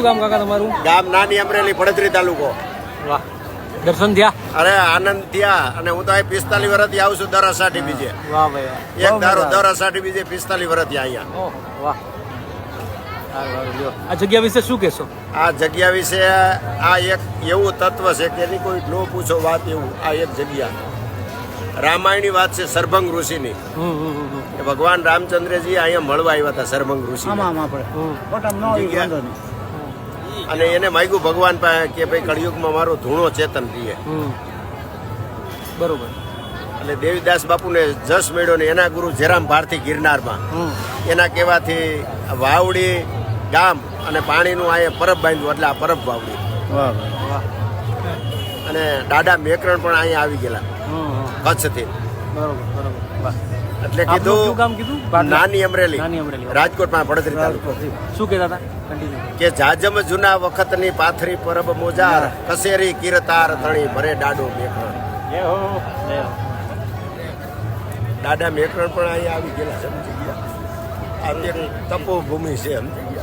ગામ કાકા તમારું? ગામ નાની અમરેલી, પડતરી તાલુકો. વાહ, દર્શન થયા? અરે આનંદ થયા. અને હું તો અહીં 45 વર્ષથી આવું છું દર અષાઢી બીજે. વાહ ભાઈ, એક ધારો દર અષાઢી બીજે 45 વર્ષથી અહીંયા. ઓહ વાહ. આ જગ્યા વિશે શું કહેશો? આ જગ્યા વિશે આ એક એવું તત્વ છે કે એની કોઈ નો પૂછો વાત એવું. આ એક જગ્યા રામાયણની વાત છે, સરભંગ ઋષિની. કે ભગવાન રામચંદ્રજી અહીંયા મળવા આવ્યા હતા સરભંગ ઋષિ. અને એને માગ્યું ભગવાન પાસે કે ભાઈ કળિયુગમાં મારો ધૂણો ચેતન રહીએ. બરોબર. અને દેવીદાસ બાપુને જશ મળ્યો ને એના ગુરુ જેરામ ભારતી ગિરનારમાં એના કહેવાથી વાવડી ગામ અને પાણીનું અહીંયા પરબ બાંધ્યું એટલે આ પરબ વાવડી. અને દાદા મેકરણ પણ અહીંયા આવી ગયેલા કચ્છથી. એટલે કીધું નાની અમરેલી, રાજકોટમાં પડતરી તાલુકો. શું કહેતા હતા? કન્ટિન્યુ. કે જાજમ જૂના વખતની પાથરી પરબ મોજાર, કસેરી કીરતાર ધણી ભરે દાડો મેકરણ. દાદા મેકરણ પણ અહીંયા આવી ગયેલા. સમજી ગયા. આ તપોભૂમિ છે. સમજી ગયા.